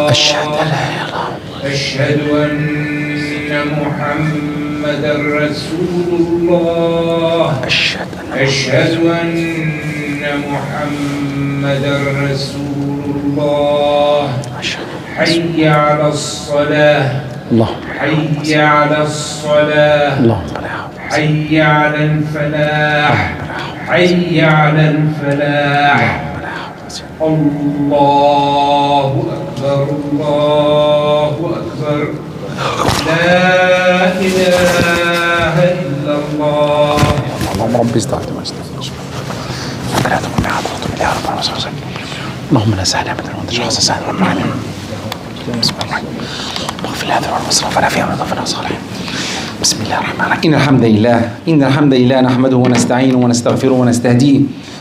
أشهد أن محمدا رسول الله أشهد أن محمدا رسول الله حي على الصلاة حي على الصلاة حي على الفلاح حي على الفلاح الله أكبر الله أكبر لا إله إلا الله. اللهم رب استعد ما استغفر فلا تكن بعض يا رب اللهم لا سهل ابدا وانت شخص سهل والمعلم بسم الله الرحمن الرحيم واغفر لنا والمسرف ولا فيها من ضفنا صالحين. بسم الله الرحمن الرحيم. إن الحمد لله نحمده ونستعينه ونستغفره ونستهديه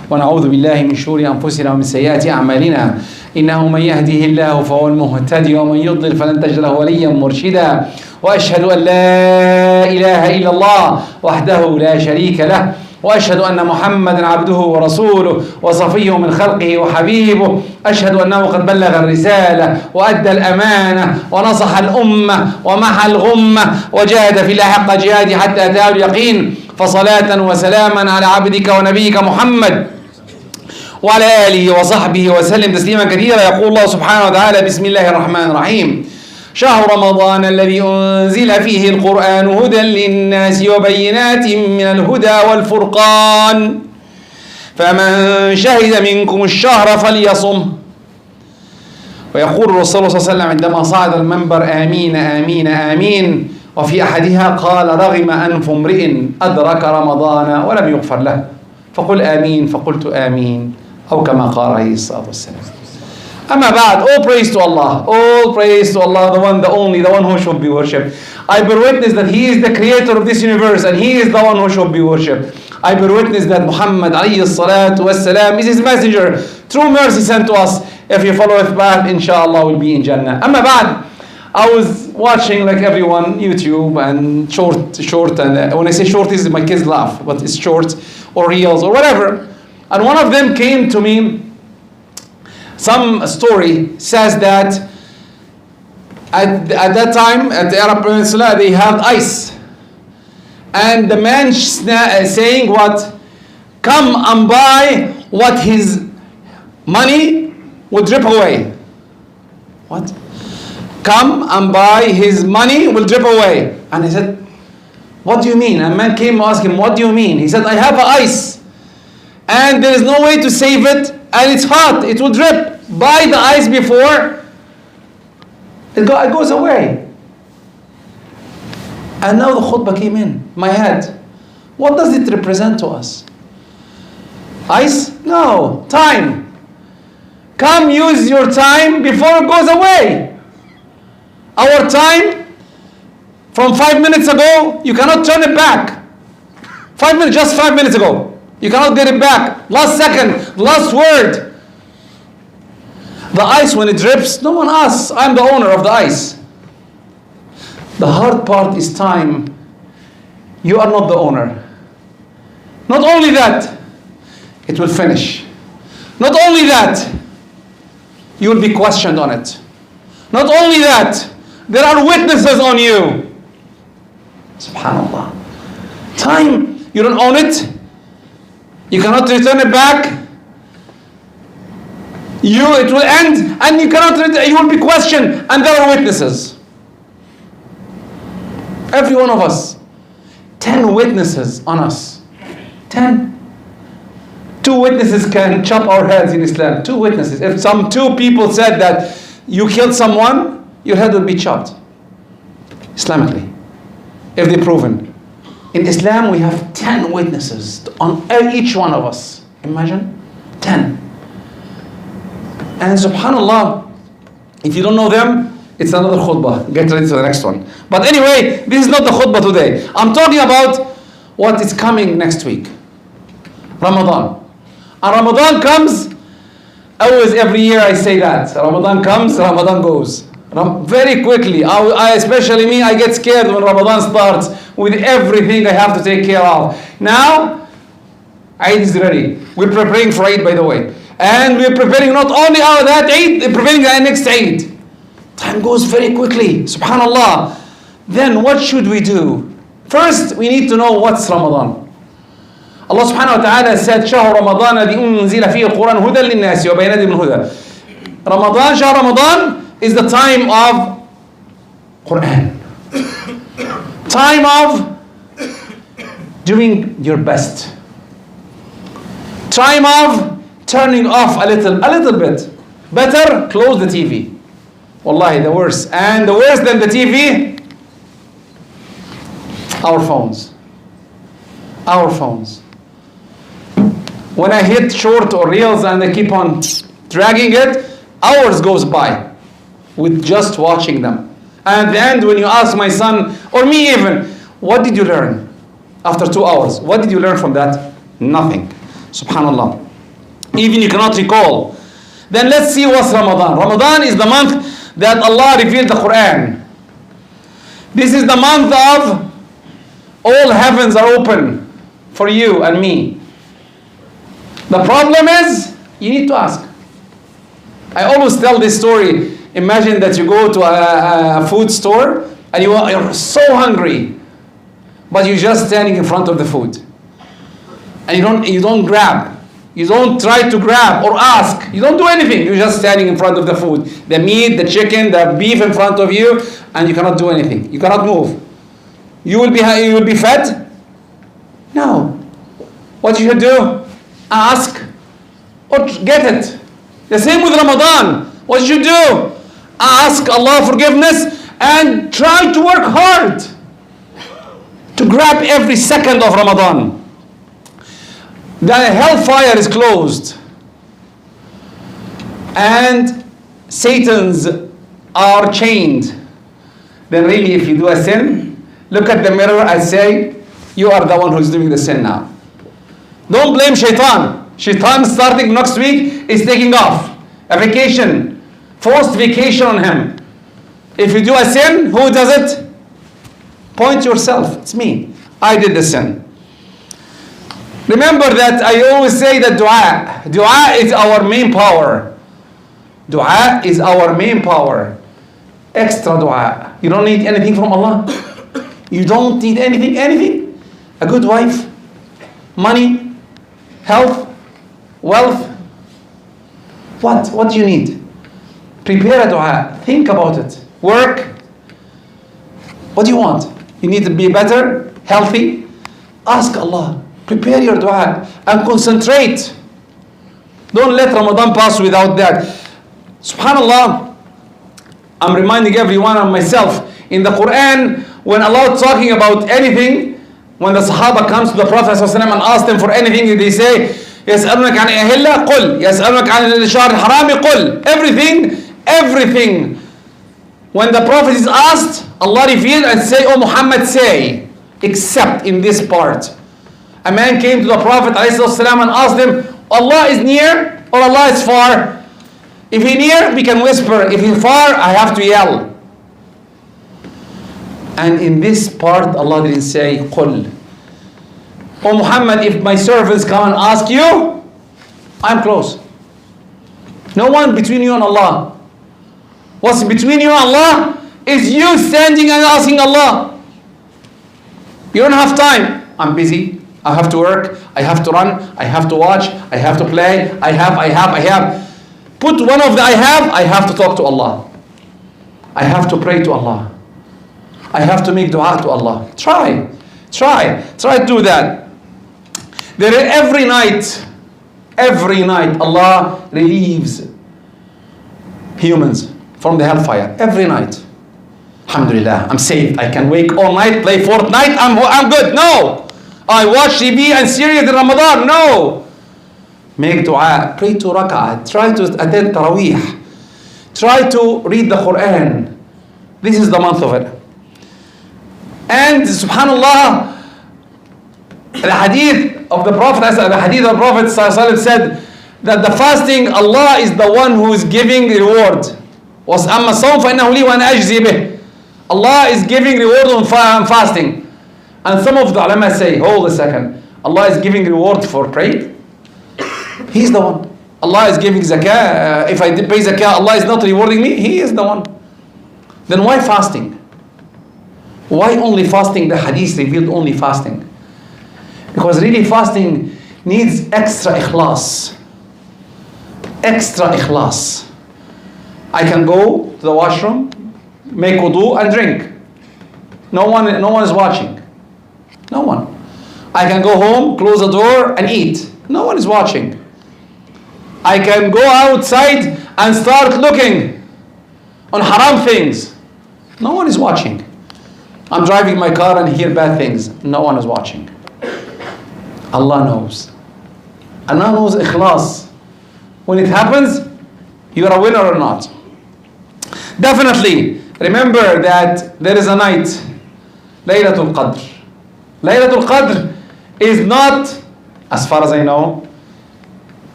ونعوذ بالله من شرور أنفسنا ومن سيئات أعمالنا إنه من يهده الله فهو المهتدي ومن يضلل فلن تجد له وليا مرشدا وأشهد أن لا إله إلا الله وحده لا شريك له وأشهد أن محمدا عبده ورسوله وصفيه من خلقه وحبيبه أشهد أنه قد بلغ الرسالة وأدى الأمانة ونصح الأمة ومحى الغمة وجاهد في الله حق جهاده حتى أتاه اليقين فصلاة وسلاما على عبدك ونبيك محمد وعلى آله وصحبه وسلم تسليما كثيرا. يقول الله سبحانه وتعالى بسم الله الرحمن الرحيم شهر رمضان الذي أنزل فيه القرآن هدى للناس وبينات من الهدى والفرقان فمن شهد منكم الشهر فليصم. ويقول الرسول صلى الله عليه وسلم عندما صعد المنبر آمين آمين آمين وفي أحدها قال رغم أنف امرئ أدرك رمضان ولم يغفر له فقل آمين فقلت آمين أو كما قال عليه الصلاة والسلام. أما بعد, all praise to Allah, the one, the only, the one who should be worshipped. I bear witness that He is the creator of this universe and He is the one who should be worshipped. I bear witness that Muhammad alayhi salatu wassalam is His messenger, true mercy sent to us. If you follow His path, inshallah will be in Jannah. Amma ba'd, I was watching like everyone YouTube and short and when I say short is my kids laugh, but it's short or reels or whatever. And one of them came to me. Some story says that at that time at the Arab Peninsula they had ice, and the man saying what, come and buy what his money will drip away. What? Come and buy his money will drip away. And he said, what do you mean? And a man came and asked him, what do you mean? He said, I have ice and there is no way to save it and it's hot, it will drip. Buy the ice before it goes away. And now the khutbah came in my head. What does it represent to us? Ice? No. Time. Come use your time before it goes away. Our time from 5 minutes ago, you cannot turn it back. 5 minutes, just 5 minutes ago. You cannot get it back. Last second, last word. The ice, when it drips, no one asks, I'm the owner of the ice. The hard part is time. You are not the owner. Not only that, it will finish. Not only that, you will be questioned on it. Not only that, there are witnesses on you. Subhanallah. Time, you don't own it. You cannot return it back. It will end and you cannot return, you will be questioned, and there are witnesses. Every one of us. 10 witnesses on us. 10. 2 witnesses can chop our heads in Islam. 2 witnesses. If some 2 people said that you killed someone, your head will be chopped. Islamically. If they're proven. In Islam we have 10 witnesses on each one of us. Imagine. 10. And subhanallah, if you don't know them, it's another khutbah. Get ready for the next one. But anyway, this is not the khutbah today. I'm talking about what is coming next week. Ramadan. And Ramadan comes, always every year I say that. Ramadan comes, Ramadan goes. Very quickly. Especially me, I get scared when Ramadan starts with everything I have to take care of. Now, Eid is ready. We're preparing for Eid, by the way. And we're preparing not only that Eid, we're preparing the next Eid. Time goes very quickly, subhanallah. Then what should we do? First, we need to know what's Ramadan. Allah subhanahu wa ta'ala said, شهر رمضان الذي أنزل فيه القرآن هدى للناس وبينات من الهدى. Ramadan, شهر Ramadan is the time of Quran. Time of doing your best. Time of turning off a little bit. Better close the TV. Wallahi, the worst. And the worse than the TV, our phones. Our phones. When I hit short or reels and I keep on dragging it, hours goes by with just watching them. And at the end, when you ask my son, or me even, what did you learn after 2 hours? What did you learn from that? Nothing. Subhanallah. Even you cannot recall. Then let's see what's Ramadan. Ramadan is the month that Allah revealed the Quran. This is the month of all heavens are open for you and me. The problem is, you need to ask. I always tell this story. Imagine that you go to a food store and you're so hungry, but you're just standing in front of the food. And you don't grab. You don't try to grab or ask. You don't do anything. You're just standing in front of the food. The meat, the chicken, the beef in front of you, and you cannot do anything. You cannot move. You will be fed? No. What you should do? Ask or get it. The same with Ramadan. What you should do? Ask Allah forgiveness and try to work hard to grab every second of Ramadan. The hellfire is closed and Satans are chained. Then really, if you do a sin, look at the mirror and say, you are the one who's doing the sin now. Don't blame Shaitan. Shaitan starting next week is taking off. A vacation. Forced vacation on him. If you do a sin, who does it? Point yourself. It's me. I did the sin. Remember that I always say that dua is our main power. Dua is our main power. Extra dua. You don't need anything from Allah. You don't need anything. A good wife, money, health, wealth. What do you need? Prepare a dua. Think about it. Work. What do you want? You need to be better, healthy. Ask Allah. Prepare your dua and concentrate. Don't let Ramadan pass without that. Subhanallah, I'm reminding everyone and myself, in the Quran, when Allah is talking about anything, when the Sahaba comes to the Prophet ﷺ and ask them for anything, they say, يسألونك عن أهلة قل يسألونك عن الشهر الحرام قل. Everything. When the Prophet is asked, Allah revealed and say, oh Muhammad, say, except in this part. A man came to the Prophet ﷺ and asked him, Allah is near or Allah is far? If he's near, we can whisper. If he's far, I have to yell. And in this part, Allah didn't say, قُل. Oh Muhammad, if my servants come and ask you, I'm close. No one between you and Allah. What's between you and Allah is you standing and asking Allah. You don't have time. I'm busy. I have to work, I have to run, I have to watch, I have to play, I have. Put one of the I have to talk to Allah. I have to pray to Allah. I have to make dua to Allah. Try to do that. Every night, Allah relieves humans from the hellfire. Every night. Alhamdulillah, I'm saved. I can wake all night, play Fortnite, I'm good. No! I watch TV and series in Ramadan. No. Make dua. Pray to rak'ah. Try to attend tarawih. Try to read the Quran. This is the month of it. And subhanallah, the hadith of the Prophet said that the fasting, Allah is the one who is giving reward. وَأَمَّا الصَّوْمُ فَإِنَّهُ لِي وَأَنَا أَجْزِي بِهِ. Allah is giving reward on fasting. And some of the ulama say, hold a second, Allah is giving reward for praying? He's the one. Allah is giving zakah. If I pay zakah, Allah is not rewarding me? He is the one. Then why fasting? Why only fasting? The hadith revealed only fasting. Because really fasting needs extra ikhlas. Extra ikhlas. I can go to the washroom, make wudu and drink. No one is watching. No one. I can go home, close the door and eat. No one is watching. I can go outside and start looking on haram things. No one is watching. I'm driving my car and hear bad things. No one is watching. Allah knows. Allah knows ikhlas. When it happens, you are a winner or not. Definitely, remember that there is a night, Laylatul Qadr. Laylatul Qadr is not, as far as I know,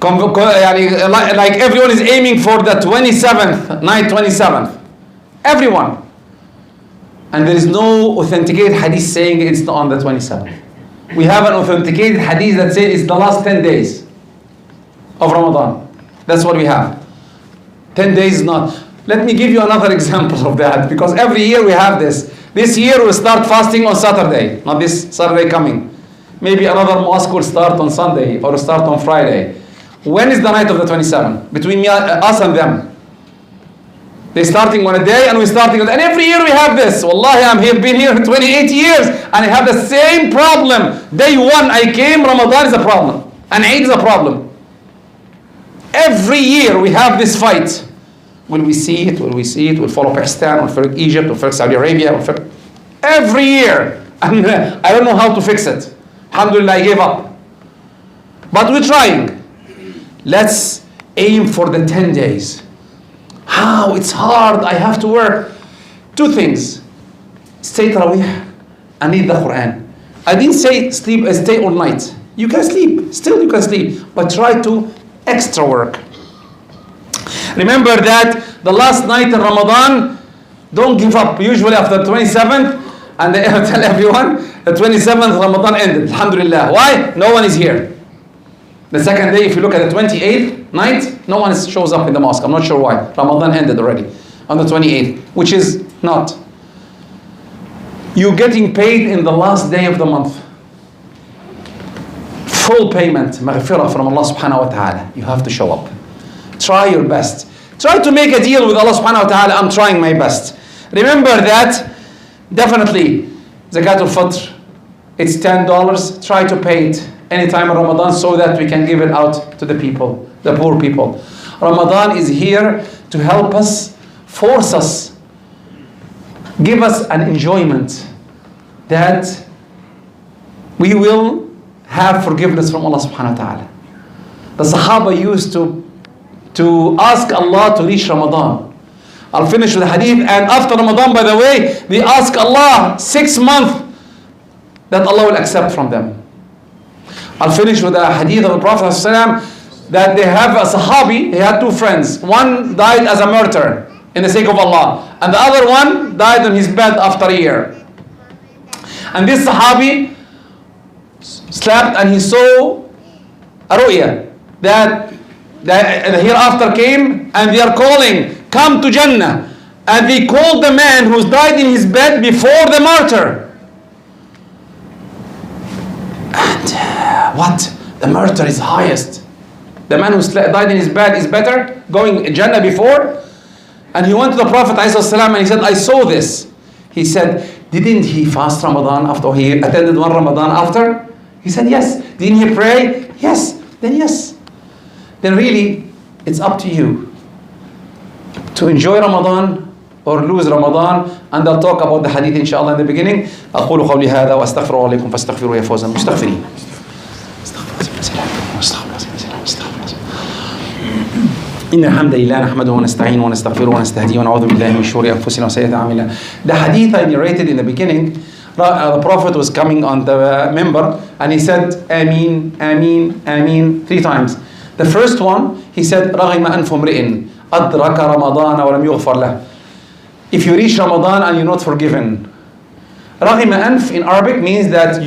like everyone is aiming for the 27th, night 27th. Everyone. And there is no authenticated hadith saying it's on the 27th. We have an authenticated hadith that says it's the last 10 days of Ramadan. That's what we have. 10 days is not. Let me give you another example of that, because every year we have this. This year we start fasting on Saturday, not this Saturday coming. Maybe another mosque will start on Sunday or start on Friday. When is the night of the 27th? Between us and them. They're starting on a day and we're starting on, and every year we have this. Wallahi, I'm here, been here for 28 years and I have the same problem. Day one I came, Ramadan is a problem. And Eid is a problem. Every year we have this fight. Will we see it? Will we see it? We'll follow Pakistan, we'll follow Egypt, we'll follow Saudi Arabia. Every year. And I don't know how to fix it. Alhamdulillah, I gave up. But we're trying. Let's aim for the 10 days. How? It's hard. I have to work. Two things. Stay Tarawih and read the Quran. I didn't say sleep, stay all night. You can sleep. Still you can sleep. But try to extra work. Remember that the last night in Ramadan, don't give up. Usually after the 27th, and they tell everyone, the 27th Ramadan ended. Alhamdulillah. Why? No one is here. The second day, if you look at the 28th night, no one shows up in the mosque. I'm not sure why. Ramadan ended already on the 28th, which is not. You're getting paid in the last day of the month. Full payment, maghfirah from Allah subhanahu wa ta'ala. You have to show up. Try your best. Try to make a deal with Allah subhanahu wa ta'ala. I'm trying my best. Remember that, definitely, Zakatul Fitr, it's $10. Try to pay it anytime in Ramadan so that we can give it out to the people, the poor people. Ramadan is here to help us, force us, give us an enjoyment that we will have forgiveness from Allah subhanahu wa ta'ala. The Sahaba used to ask Allah to reach Ramadan. I'll finish with the hadith. And after Ramadan, by the way, they ask Allah 6 months that Allah will accept from them. I'll finish with the hadith of the Prophet ﷺ that they have a Sahabi, he had two friends. One died as a martyr in the sake of Allah, and the other one died on his bed after a year. And this Sahabi slept and he saw a ru'ya that the hereafter came and they are calling, come to Jannah. And they called the man who died in his bed before the martyr. And what? The martyr is highest. The man who died in his bed is better, going Jannah before. And he went to the Prophet ﷺ and he said, I saw this. He said, didn't he fast Ramadan after he attended one Ramadan after? He said, yes. Didn't he pray? Yes. Then yes. Then really, it's up to you to enjoy Ramadan or lose Ramadan. And I'll talk about the hadith inshallah in the beginning. أقول قولي هذا وأستغفر الله لكم فاستغفروا يا فوز المستغفرين. إن الحمد لله نحمده ونستعينه ونستغفره ونستهديه ونعوذ بالله من شرور أنفسنا وسيئات أعمالنا. The hadith I narrated in the beginning, the Prophet was coming on the member and he said Ameen, Ameen, Ameen 3 times. The first one, he said رغم أنف امرئ أدرك رمضان ولم يغفر له. If you reach Ramadan and you're not forgiven. رغم أنف in Arabic means that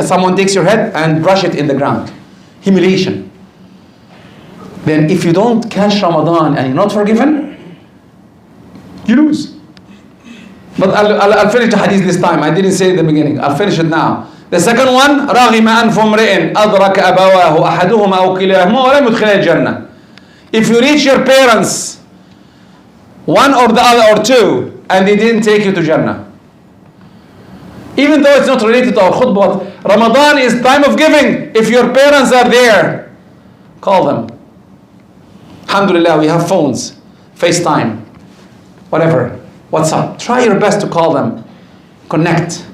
someone takes your head and brush it in the ground. Humiliation. Then if you don't catch Ramadan and you're not forgiven, you lose. But I'll finish the hadith this time. I didn't say it at the beginning. I'll finish it now. The second one, رغم أنف امرئ أدرك أبواه أحدهما أو كلاهما ولم يدخله الجنة. If you reach your parents, one or the other or two, and they didn't take you to Jannah. Even though it's not related to our khutbah, Ramadan is time of giving. If your parents are there, call them. Alhamdulillah, we have phones, FaceTime, whatever, WhatsApp. Try your best to call them, connect.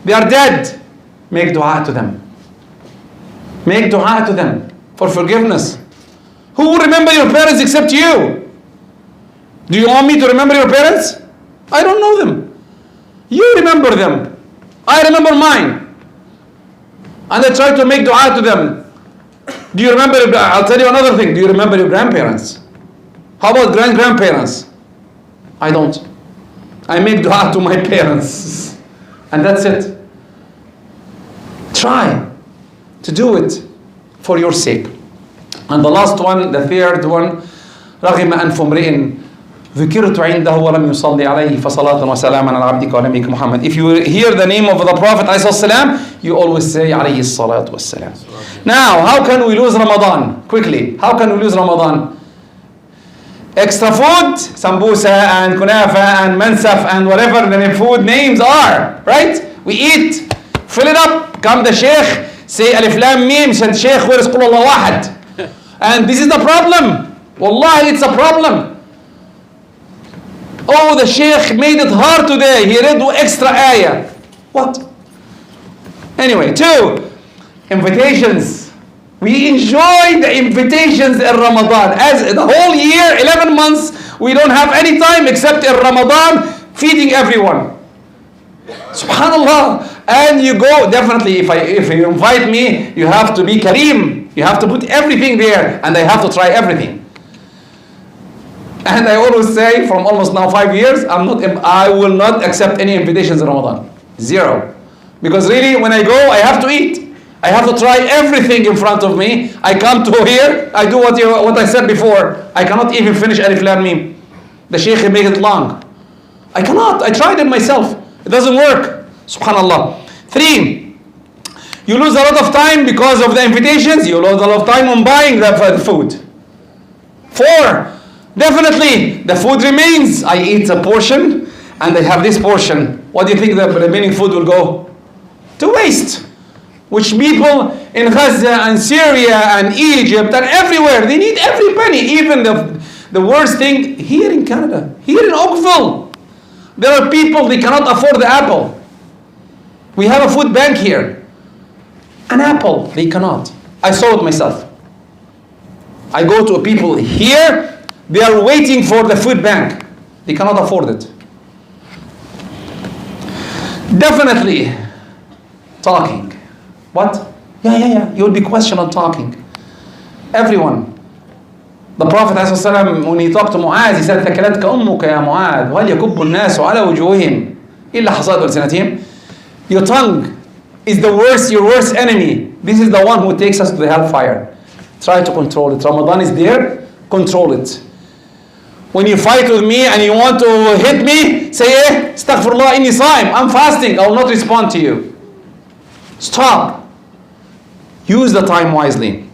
They are dead. Make dua to them. Make dua to them for forgiveness. Who will remember your parents except you? Do you want me to remember your parents? I don't know them. You remember them. I remember mine. And I try to make dua to them. Do you remember, I'll tell you another thing. Do you remember your grandparents? How about grandparents? I don't. I make dua to my parents. And that's it. Try to do it for your sake. And the last one, the third one, رغم أنف امرئ ذكرت عنده ولم يصلي عليه فصلاة وسلاما على عبدك ونبيك محمد. If you hear the name of the Prophet ﷺ, you always say عليه الصلاة والسلام. Now, how can we lose Ramadan? Quickly, how can we lose Ramadan? Extra food, sambusa and kunafa and mansaf and whatever the food names are, right? We eat, fill it up, come the Sheikh, say Alif Lam Mim, and Sheikh, where is Qul Allah Wahad? And this is the problem. Wallahi, it's a problem. Oh, the Sheikh made it hard today. He read extra ayah. What? Anyway, 2, invitations. We enjoy the invitations in Ramadan. As the whole year, 11 months, we don't have any time except in Ramadan, feeding everyone. Subhanallah. And you go, definitely, if you invite me, you have to be Kareem. You have to put everything there, and I have to try everything. And I always say, from almost now 5 years, I will not accept any invitations in Ramadan. 0. Because really, when I go, I have to eat. I have to try everything in front of me. I come to here, I do what I said before. I cannot even finish Alif Lam Mim. The Sheikh made it long. I cannot. I tried it myself. It doesn't work. Subhanallah. 3, you lose a lot of time because of the invitations. You lose a lot of time on buying the food. 4, definitely the food remains. I eat a portion and I have this portion. What do you think the remaining food will go? To waste. Which people in Gaza and Syria and Egypt and everywhere, they need every penny. Even the worst thing here in Canada, here in Oakville, there are people, they cannot afford the apple. We have a food bank here. An apple, they cannot. I saw it myself. I go to people here, they are waiting for the food bank. They cannot afford it. Definitely talking. What? Yeah. You will be questioned on talking. Everyone. The Prophet ﷺ, when he talked to Mu'az, he said, ثكلتك أمك يا معاذ وهل يكب الناس على وجوههم إلا حصائد ألسنتهم. Your tongue is your worst enemy. This is the one who takes us to the hellfire. Try to control it. Ramadan is there. Control it. When you fight with me and you want to hit me, say, Astaghfirullah inni saim. I'm fasting. I will not respond to you. Stop. Use the time wisely.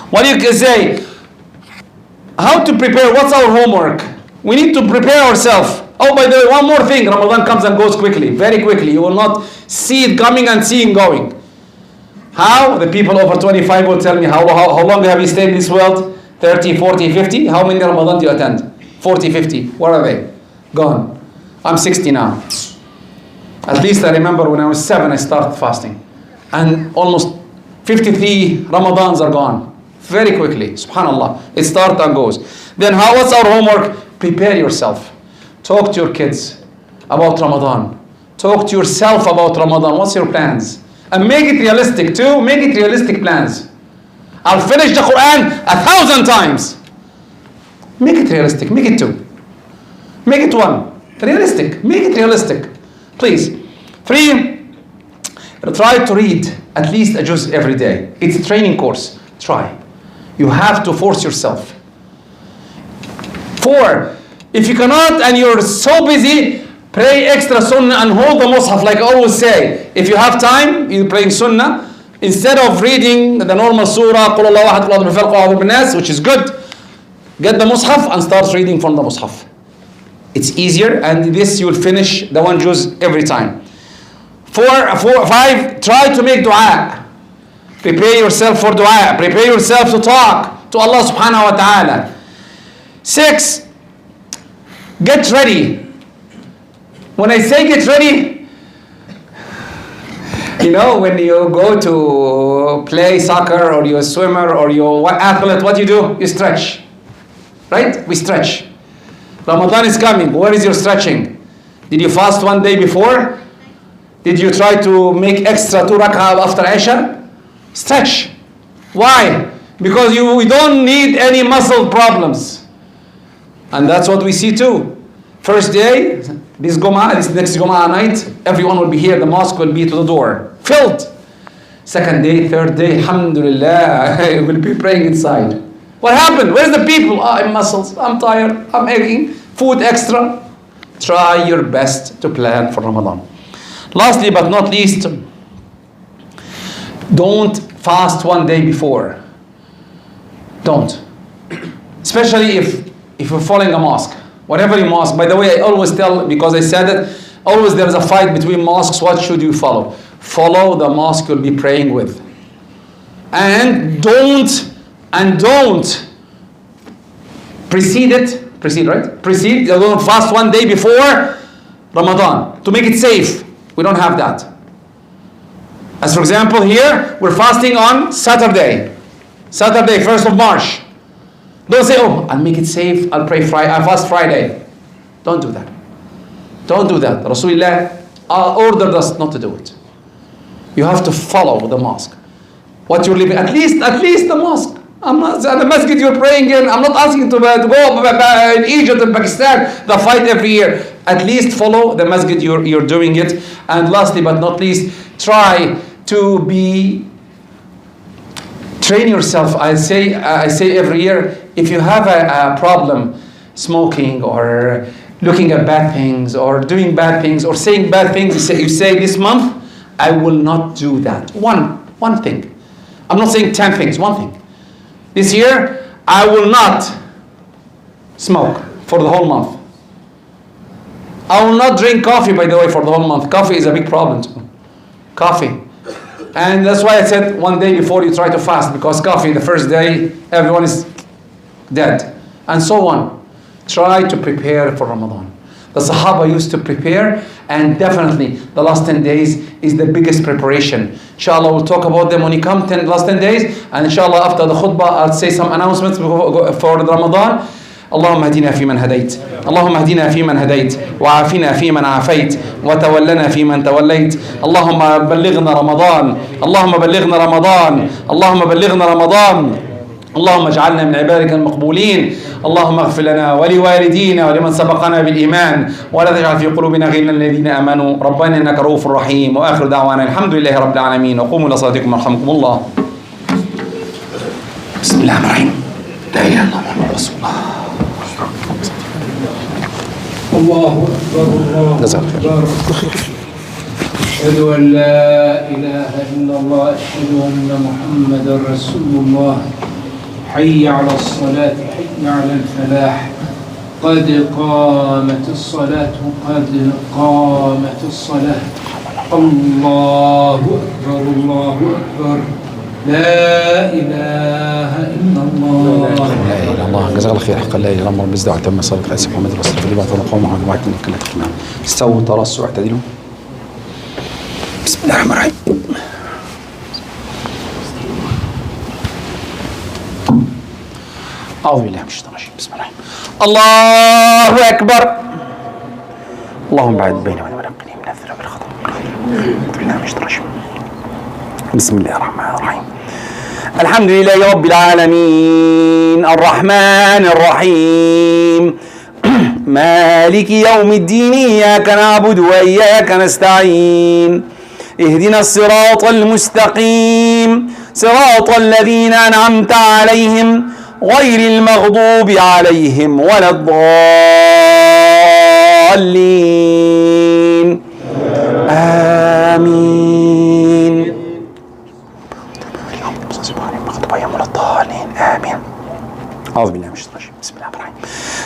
What do you say? How to prepare? What's our homework? We need to prepare ourselves. Oh, by the way, one more thing. Ramadan comes and goes quickly, very quickly. You will not see it coming and seeing going. How? The people over 25 will tell me, how long have you stayed in this world? 30, 40, 50? How many Ramadan do you attend? 40, 50. Where are they? Gone. I'm 60 now. At least I remember when I was 7, I started fasting. And almost 53 Ramadans are gone. Very quickly. Subhanallah. It starts and goes. Then what's our homework? Prepare yourself. Talk to your kids about Ramadan. Talk to yourself about Ramadan. What's your plans? And make it realistic too. Make it realistic plans. I'll finish the Quran 1,000 times. Make it realistic. Make it 2. Make it 1. Realistic. Make it realistic. Please. 3. Try to read at least a juz every day. It's a training course. Try. You have to force yourself. 4. If you cannot and you're so busy, Pray extra sunnah and hold the mushaf, like I always say. If you have time, you're praying sunnah. Instead of reading the normal surah, قُلْ اللَّهُ أَحَدٌ اللَّهُ الصَّمَدُ لَمْ يَلِدْ وَلَمْ يُولَدْ, which is good. Get the mushaf and start reading from the mushaf. It's easier, and this you'll finish the one juz every time. 5, try to make dua. Prepare yourself for dua. Prepare yourself to talk to Allah subhanahu wa ta'ala. 6, get ready. When I say get ready, you know, when you go to play soccer or you're a swimmer or you're an athlete, what you do? You stretch. Right? We stretch. Ramadan is coming. Where is your stretching? Did you fast one day before? Did you try to make extra 2 rak'ah after Isha? Stretch. Why? Because we don't need any muscle problems. And that's what we see too. First day, this next Jum'ah night, everyone will be here, the mosque will be to the door, filled. Second day, third day, alhamdulillah, we'll be praying inside. What happened? Where's the people? I'm muscles, I'm tired, I'm aching, food extra. Try your best to plan for Ramadan. Lastly but not least, don't fast one day before. Don't. Especially if you're following a mosque. Whatever you mosque. By the way, I always tell, because I said it, always there is a fight between mosques. What should you follow? Follow the mosque you'll be praying with. And don't precede, right? Precede, you don't fast one day before Ramadan to make it safe. We don't have that. As for example, here, we're fasting on Saturday, 1st of March. Don't say, oh, I'll make it safe, I'll pray Friday, I'll fast Friday. Don't do that. Don't do that. Rasulullah ordered us not to do it. You have to follow the mosque. What you're living, at least the mosque. I'm not the masjid you're praying in. I'm not asking to go in Egypt and Pakistan, the fight every year. At least follow the masjid you're doing it. And lastly but not least, try to train yourself. I say every year, if you have a problem smoking or looking at bad things or doing bad things or saying bad things, you say this month, I will not do that. One thing. I'm not saying 10 things, one thing. This year, I will not smoke for the whole month. I will not drink coffee, by the way, for the whole month. Coffee is a big problem too. Coffee. And that's why I said one day before you try to fast, because coffee, the first day, everyone is dead. And so on. Try to prepare for Ramadan. The Sahaba used to prepare, and definitely the last 10 days is the biggest preparation. Inshallah, we'll talk about them when you come, last 10 days. And inshallah, after the khutbah, I'll say some announcements for Ramadan. اللهم اهدنا فيمن هديت اللهم اهدنا فيمن هديت وعافنا فيمن عافيت وتولنا فيمن توليت اللهم بلغنا رمضان اللهم بلغنا رمضان اللهم بلغنا رمضان اللهم اجعلنا من عبادك المقبولين اللهم اغفر لنا ولوالدينا ولمن سبقنا بالإيمان ولا تجعل في قلوبنا غلا للذين آمنوا ربنا إنك رؤوف رحيم وآخر دعوانا الحمد لله رب العالمين وقوموا إلى صلاتكم يرحمكم الله. بسم الله الرحمن الرحيم. لا إله إلا الله محمد رسول الله. الله أكبر الله أكبر أشهد أن لا إله إلا الله أشهد أن محمدا رسول الله حي على الصلاة حي على الفلاح قد قامت الصلاة قد قامت الصلاة الله أكبر الله أكبر لا إله إلا الله. لا إله إلا الله. جزاك الله خير. حق لا إله إلا الله. رب العزة وتم صلاة العيسى محمد رسول الله. بعث القوم على جماعة كلها تكلم. استووا ترصوا اعتدلوا. بسم الله الرحمن الرحيم. أعوذ بالله من الشيطان الرجيم. بسم الله الرحمن الرحيم. الله أكبر. اللهم بعد بيني وبين ونقني من الذنوب والخطايا. أعوذ بالله من الشيطان الرجيم. بسم الله الرحمن الرحيم. الحمد لله رب العالمين الرحمن الرحيم مالك يوم الدين إياك نعبد وإياك نستعين اهدنا الصراط المستقيم صراط الذين أنعمت عليهم غير المغضوب عليهم ولا الضالين الضالين آمين. آمين. أعوذ بالله من الشيطان الرجيم. بسم الله الرحمن الرحيم.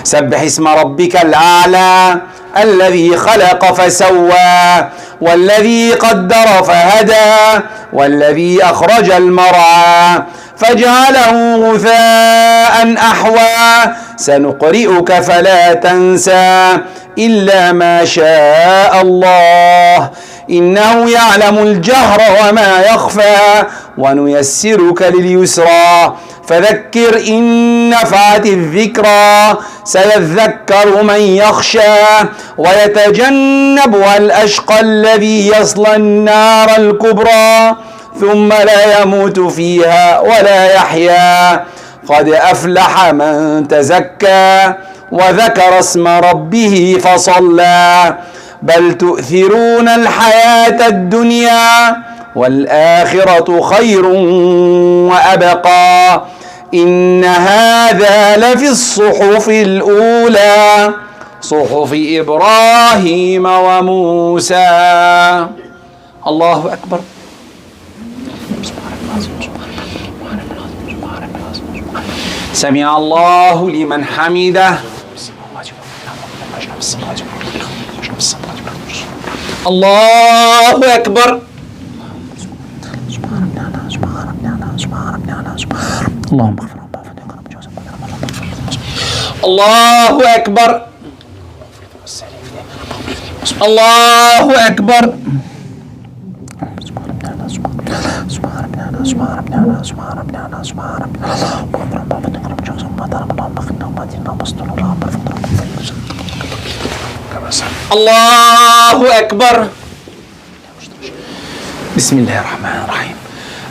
سبح اسم ربك الأعلى الذي خلق فسوى والذي قدر فهدى والذي أخرج المرعى فجعله غثاء أحوى سنقرئك فلا تنسى إلا ما شاء الله إنه يعلم الجهر وما يخفى ونيسرك لليسرى فذكر إن نفعت الذكرى سيذكر من يخشى ويتجنبها الأشقى الذي يصلى النار الكبرى ثم لا يموت فيها ولا يحيا قد أفلح من تزكى وذكر اسم ربه فصلى بل تؤثرون الحياة الدنيا والآخرة خير وأبقى إن هذا لفي الصحف الأولى صحف إبراهيم وموسى. الله أكبر. سمع الله لمن حمده. الله أكبر. اللهم اغفر الله أكبر. الله أكبر. الله أكبر. بسم الله الرحمن الرحيم.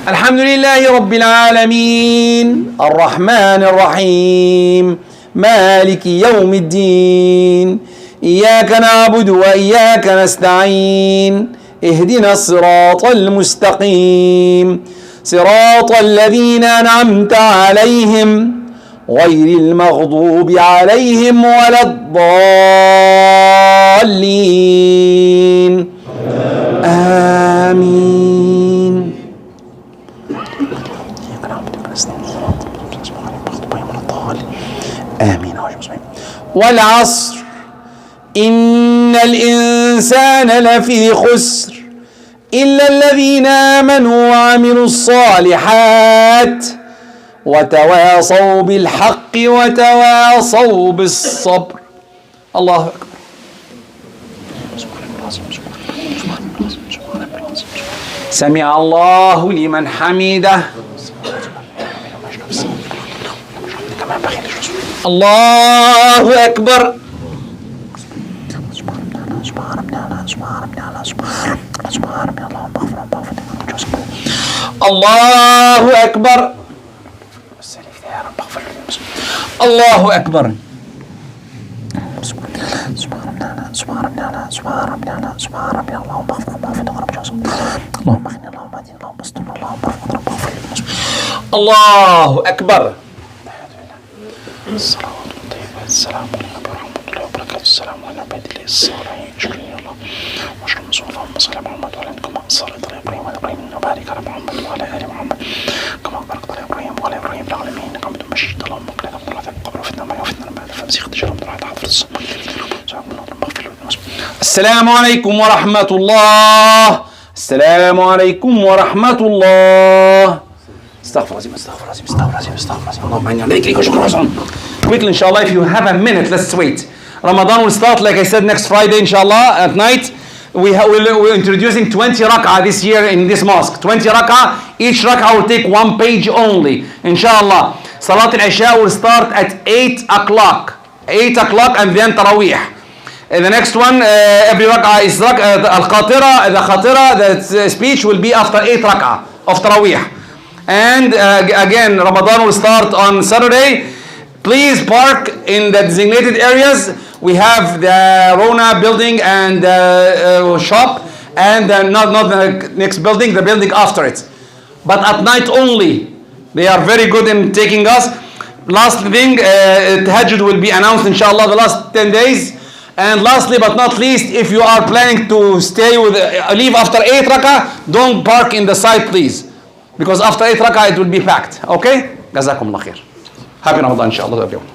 الحمد لله رب العالمين الرحمن الرحيم مالك يوم الدين إياك نعبد وإياك نستعين اهدنا الصراط المستقيم صراط الذين أنعمت عليهم غير المغضوب عليهم ولا الضالين آمين. آمين. والعصر إن الإنسان لفي خسر إلا الذين آمنوا وعملوا الصالحات وتواصوا بالحق وتواصوا بالصبر. الله أكبر. سمع الله لمن حمده. الله أكبر. الله أكبر. الله أكبر. الله أكبر. السلام عليكم ورحمة الله وبركاته. السلام على عباد الله الصالحين أشكرني الله وأشكر المسؤول اللهم صل على محمد وعلى آل محمد صلى على إبراهيم وعلى إبراهيم وبارك على محمد وعلى آل محمد كما باركت على إبراهيم وعلى إبراهيم العالمين إنك حميد مجيد. اللهم اغفر لنا ولا تقبل وفتنا ما وفتنا بعد فمسيخ تجرم درعة حفظ الصمت. السلام عليكم ورحمة الله. السلام عليكم ورحمة الله. استغفر الله استغفر الله استغفر الله استغفر الله. اللهم إني عليك وشكرا. Quickly, inshallah, if you have a minute, let's wait. Ramadan will start, like I said, next Friday, inshallah, at night. We're introducing 20 rak'ah this year in this mosque. 20 rak'ah. Each rak'ah will take 1 page only, inshallah. Salat al-Isha will start at 8 o'clock. 8 o'clock and then Taraweeh. The next one, every rak'ah is al-Khatira. The Khatira, the speech will be after 8 rak'ah of Taraweeh. And again, Ramadan will start on Saturday. Please park in the designated areas. We have the Rona building and shop, and not the next building, the building after it. But at night only. They are very good in taking us. Last thing, Tahajjud will be announced, inshallah, the last 10 days. And lastly but not least, if you are planning to leave after 8 rak'ah, don't park in the side please. Because after 8 rak'ah it will be packed. Okay? جزاكم الله خير. Happy Ramadan inshallah everyone.